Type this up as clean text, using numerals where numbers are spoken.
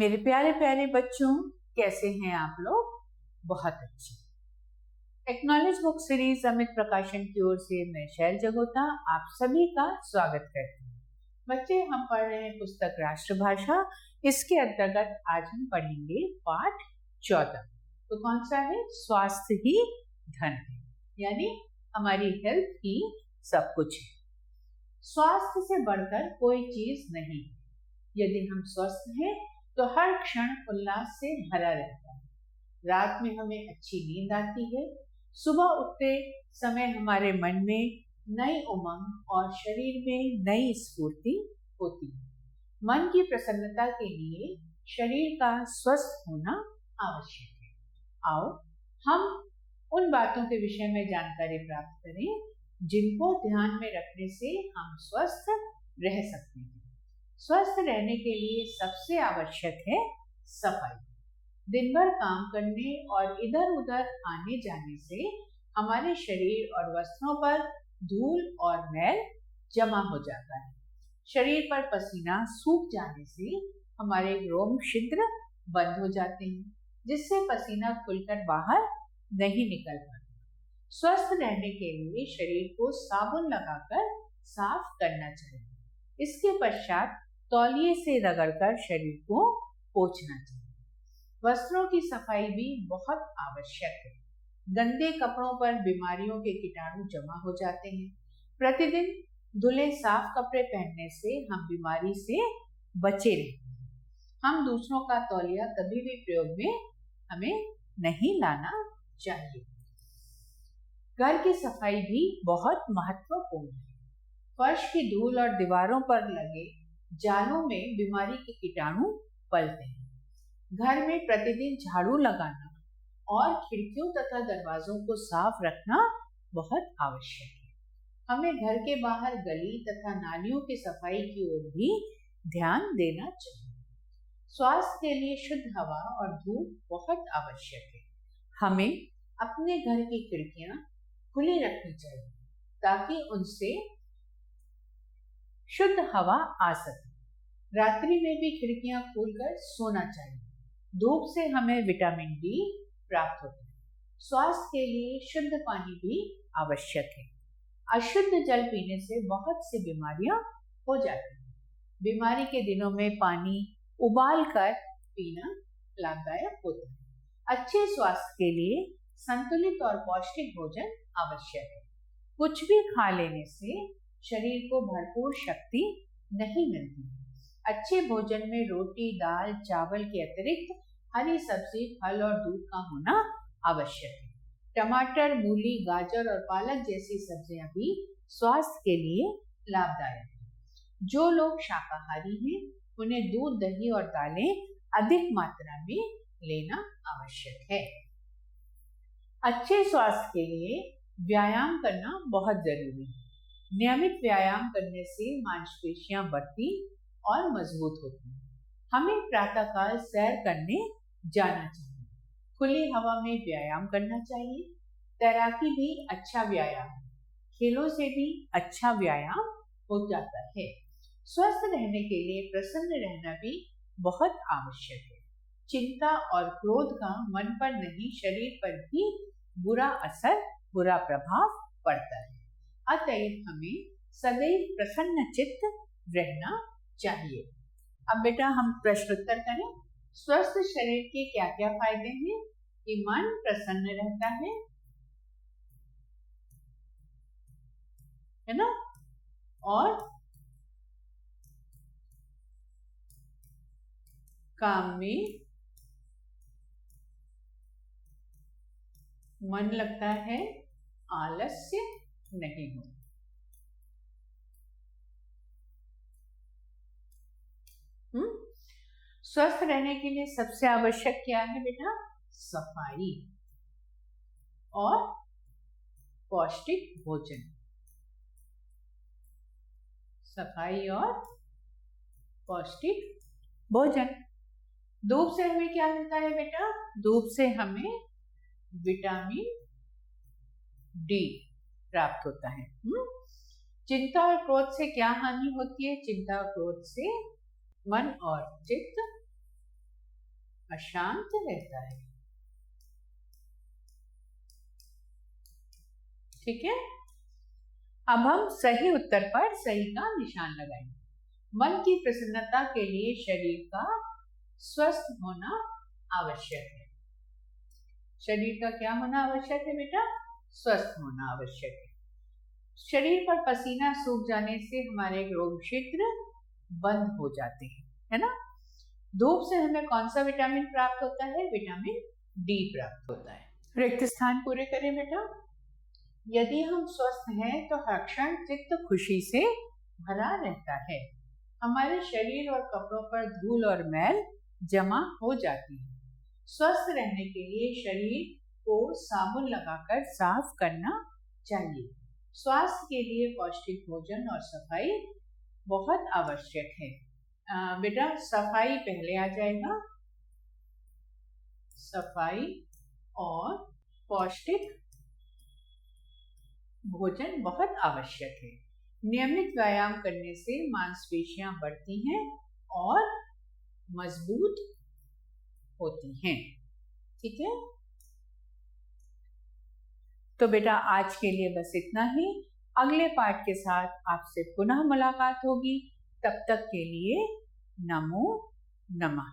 मेरे प्यारे प्यारे बच्चों, कैसे हैं आप लोग? बहुत अच्छे। एक्नॉलेज बुक सीरीज अमित प्रकाशन की ओर से मैं शैल जगोता आप सभी का स्वागत करती हूँ। बच्चे, हम पढ़ रहे हैं पुस्तक राष्ट्रभाषा। इसके अंतर्गत आज हम पढ़ेंगे पाठ 14। तो कौन सा है? स्वास्थ्य ही धन है, यानी हमारी हेल्थ ही सब कुछ है। स्वास्थ्य से बढ़कर कोई चीज नहीं है। यदि हम स्वस्थ हैं तो हर क्षण उल्लास से भरा रहता है। रात में हमें अच्छी नींद आती है। सुबह उठते समय हमारे मन में नई उमंग और शरीर में नई स्फूर्ति होती है। मन की प्रसन्नता के लिए शरीर का स्वस्थ होना आवश्यक है। आओ हम उन बातों के विषय में जानकारी प्राप्त करें जिनको ध्यान में रखने से हम स्वस्थ रह सकते हैं। स्वस्थ रहने के लिए सबसे आवश्यक है सफाई। दिन भर काम करने और इधर उधर आने जाने से हमारे शरीर और वस्त्रों पर धूल और मैल जमा हो जाता है। शरीर पर पसीना सूख जाने से हमारे रोम छिद्र बंद हो जाते हैं, जिससे पसीना खुलकर बाहर नहीं निकल पाता। स्वस्थ रहने के लिए शरीर को साबुन लगाकर साफ करना चाहिए। इसके पश्चात तौलिए से रगड़कर शरीर को पोंछना चाहिए। वस्त्रों की सफाई भी बहुत आवश्यक है। गंदे कपड़ों पर बीमारियों के कीटाणु जमा हो जाते हैं। प्रतिदिन धुले साफ कपड़े पहनने से हम बीमारी से बचे रहते हैं। हम दूसरों का तौलिया कभी भी प्रयोग में हमें नहीं लाना चाहिए। घर की सफाई भी बहुत महत्वपूर्ण है। फर्श की धूल और दीवारों पर लगे जालों में बीमारी के कीटाणु पलते हैं। घर में प्रतिदिन झाड़ू लगाना और खिड़कियों तथा दरवाजों को साफ रखना बहुत आवश्यक है। हमें घर के बाहर गली तथा नालियों की सफाई की ओर भी ध्यान देना चाहिए। स्वास्थ्य के लिए शुद्ध हवा और धूप बहुत आवश्यक है। हमें अपने घर की खिड़कियां खुली रखनी चाहिए ताकि उनसे शुद्ध हवा आ सके। रात्रि में भी खिड़कियां खोलकर सोना चाहिए। धूप से हमें विटामिन डी प्राप्त होता है। स्वास्थ्य के लिए शुद्ध पानी भी आवश्यक है। अशुद्ध जल पीने से बहुत सी बीमारियां हो जाती हैं। बीमारी के दिनों में पानी उबाल कर पीना लाभदायक होता है। अच्छे स्वास्थ्य के लिए संतुलित और पौष्टिक भोजन आवश्यक है। कुछ भी खा लेने से शरीर को भरपूर शक्ति नहीं मिलती। अच्छे भोजन में रोटी, दाल, चावल के अतिरिक्त हरी सब्जी, फल और दूध का होना आवश्यक है। टमाटर, मूली, गाजर और पालक जैसी सब्जियां भी स्वास्थ्य के लिए लाभदायक हैं। जो लोग शाकाहारी हैं उन्हें दूध, दही और दालें अधिक मात्रा में लेना आवश्यक है। अच्छे स्वास्थ्य के लिए व्यायाम करना बहुत जरूरी है। नियमित व्यायाम करने से मांसपेशियां बढ़ती और मजबूत होती हैं। हमें प्रातःकाल सैर करने जाना चाहिए। खुली हवा में व्यायाम करना चाहिए। तैराकी भी अच्छा व्यायाम है। खेलों से भी अच्छा व्यायाम हो जाता है। स्वस्थ रहने के लिए प्रसन्न रहना भी बहुत आवश्यक है। चिंता और क्रोध का मन पर नहीं, शरीर पर भी बुरा प्रभाव पड़ता है। अतएव हमें सदैव प्रसन्न चित्त रहना चाहिए। अब बेटा हम प्रश्नोत्तर करें। स्वस्थ शरीर के क्या क्या फायदे हैं? कि मन प्रसन्न रहता है ना? और काम में मन लगता है, आलस्य नहीं हो। स्वस्थ रहने के लिए सबसे आवश्यक क्या है बेटा? सफाई और पौष्टिक भोजन। सफाई और पौष्टिक भोजन। धूप से हमें क्या मिलता है बेटा? धूप से हमें विटामिन डी प्राप्त होता है। चिंता और क्रोध से क्या हानि होती है? चिंता और क्रोध से मन और चित्त अशांत रहता है। ठीक है, अब हम सही उत्तर पर सही का निशान लगाएंगे। मन की प्रसन्नता के लिए शरीर का स्वस्थ होना आवश्यक है। शरीर का क्या होना आवश्यक है बेटा? स्वस्थ होना आवश्यक है। शरीर पर पसीना सूख जाने से हमारे रोग क्षेत्र बंद हो जाते हैं, है ना। धूप से हमें कौन सा विटामिन प्राप्त होता है? विटामिन डी प्राप्त होता है। रिक्त स्थान पूरे करें बेटा। यदि हम स्वस्थ हैं तो हर क्षण चित्त खुशी से भरा रहता है। हमारे शरीर और कपड़ों पर धूल और मैल जमा हो जाती है। स्वस्थ रहने के लिए शरीर को साबुन लगाकर साफ करना चाहिए। स्वास्थ्य के लिए पौष्टिक भोजन और सफाई बहुत आवश्यक है। बेटा सफाई पहले आ जाएगा, सफाई और पौष्टिक भोजन बहुत आवश्यक है। नियमित व्यायाम करने से मांसपेशियां बढ़ती हैं और मजबूत होती हैं। ठीक है, तो बेटा आज के लिए बस इतना ही। अगले पाठ के साथ आपसे पुनः मुलाकात होगी। तब तक के लिए नमो नमः।